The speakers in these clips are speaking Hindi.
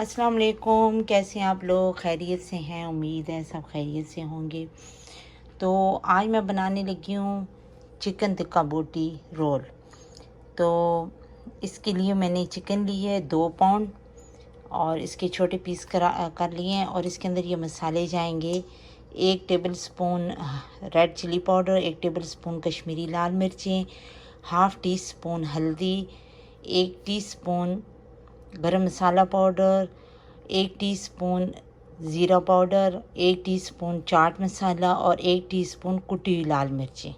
अस्सलाम वालेकुम। कैसे हैं आप लोग? खैरियत से हैं? उम्मीद है सब खैरियत से होंगे। तो आज मैं बनाने लगी हूँ चिकन टिक्का बोटी रोल। तो इसके लिए मैंने चिकन ली है 2 पाउंड और इसके छोटे पीस कर लिए हैं। और इसके अंदर ये मसाले जाएंगे 1 tablespoon red chili powder, 1 tablespoon Kashmiri लाल मिर्चें, हाफ़ टी स्पून हल्दी, 1 teaspoon garam masala powder, 1 teaspoon ज़ीरा पाउडर, 1 टीस्पून चाट मसाला और 1 टीस्पून कुटी हुई लाल मिर्चें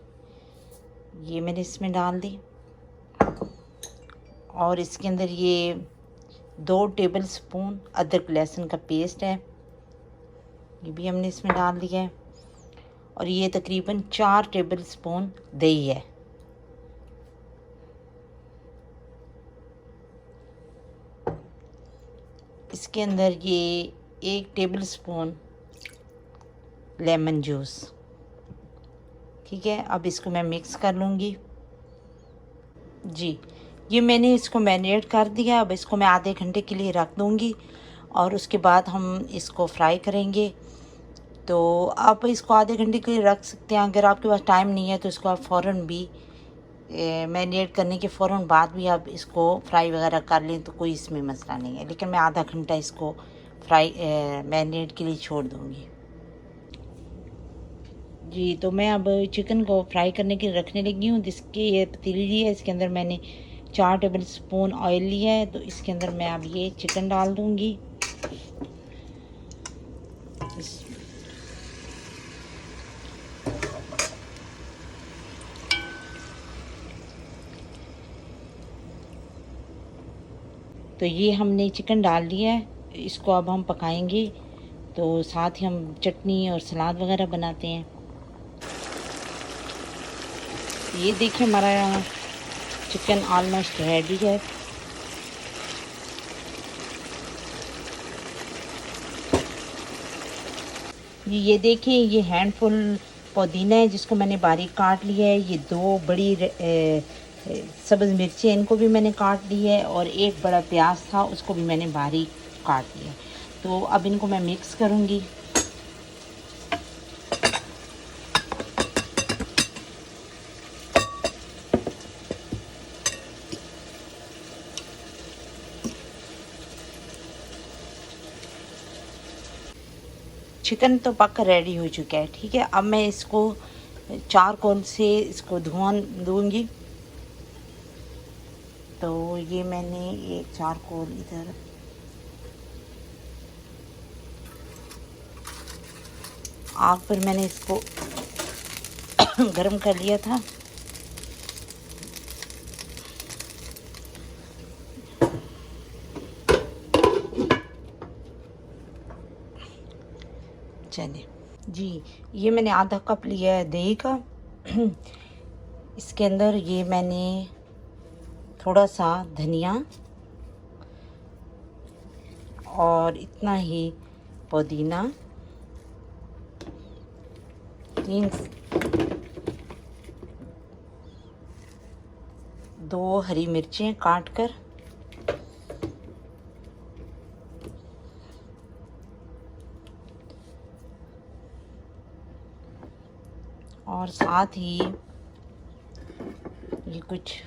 ये मैंने इसमें डाल दी। और इसके अंदर ये 2 टेबल स्पून अदरक लहसुन का पेस्ट है, ये भी हमने इसमें डाल दिया है। और ये तकरीबन 4 टेबल स्पून दही है। इसके अंदर ये 1 टेबल स्पून लेमन जूस। ठीक है, अब इसको मैं मिक्स कर लूँगी। जी, ये मैंने इसको मैरिनेट कर दिया। अब इसको मैं आधे घंटे के लिए रख दूँगी और उसके बाद हम इसको फ्राई करेंगे। तो आप इसको आधे घंटे के लिए रख सकते हैं। अगर आपके पास टाइम नहीं है तो इसको आप फ़ौरन भी मैरिनेट करने के फ़ौरन बाद भी आप इसको फ्राई वगैरह कर लें तो कोई इसमें मसला नहीं है। लेकिन मैं आधा घंटा इसको फ्राई मैरिनेट के लिए छोड़ दूँगी। जी, तो मैं अब चिकन को फ्राई करने के लिए रखने लगी हूँ। जिसकी ये पतीली है, इसके अंदर मैंने 4 टेबल स्पून ऑयल लिया है। तो इसके अंदर मैं अब ये चिकन डाल दूँगी। तो ये हमने चिकन डाल दिया है, इसको अब हम पकाएंगे। तो साथ ही हम चटनी और सलाद वगैरह बनाते हैं। ये देखिए हमारा चिकन ऑलमोस्ट रेडी है। ये देखिए, ये हैंडफुल पुदीना है जिसको मैंने बारीक काट लिया है। ये 2 बड़ी सब्ज़ मिर्ची, इनको भी मैंने काट ली है। और एक बड़ा प्याज था, उसको भी मैंने बारीक काट लिया। तो अब इनको मैं मिक्स करूँगी। चिकन तो पक्का रेडी हो चुका है। ठीक है, अब मैं इसको चारकोल से इसको धुआं दूंगी। तो ये मैंने एक चारकोल इधर आग पर मैंने इसको गरम कर लिया था। चलिए जी, ये मैंने आधा कप लिया है दही का। इसके अंदर ये मैंने थोड़ा सा धनिया और इतना ही पुदीना, 2 हरी मिर्चें काट कर, और साथ ही ये कुछ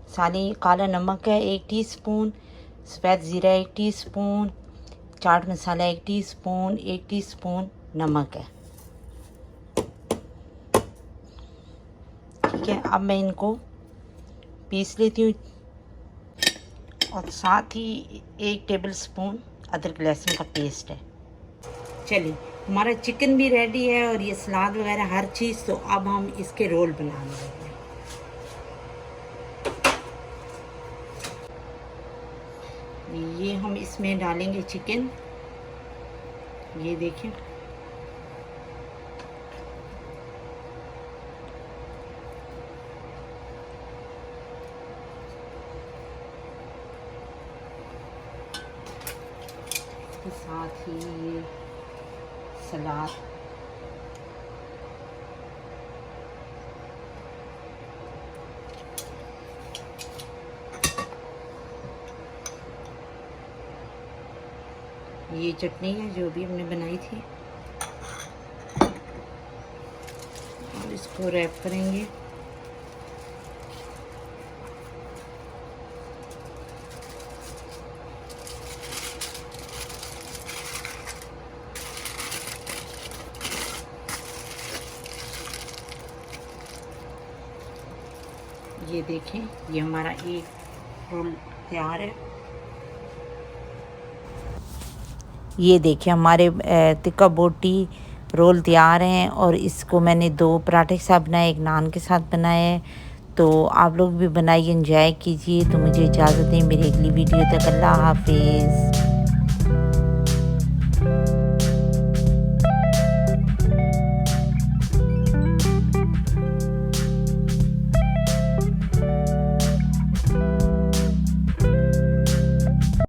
साली काला नमक है 1 टीस्पून, सफ़ेद ज़ीरा 1 टीस्पून, चाट मसाला 1 टीस्पून, 1 टीस्पून नमक है। ठीक है, अब मैं इनको पीस लेती हूँ। और साथ ही 1 टेबल स्पून अदरक लहसुन का पेस्ट है। चलिए, हमारा चिकन भी रेडी है और ये सलाद वगैरह हर चीज़। तो अब हम इसके रोल बना लेंगे। ये हम इसमें डालेंगे चिकन। ये देखिए, इसके साथ ही ये सलाद, ये चटनी है जो भी हमने बनाई थी और इसको रैप करेंगे। ये देखें, ये हमारा एक रोल तैयार है। ये देखिए हमारे टिक्का बोटी रोल तैयार हैं और इसको मैंने 2 पराठे के साथ बनाया, एक नान के साथ बनाया है। तो आप लोग भी बनाइए, एंजॉय कीजिए। तो मुझे इजाज़त दें मेरी अगली वीडियो तक। अल्लाह हाफिज़।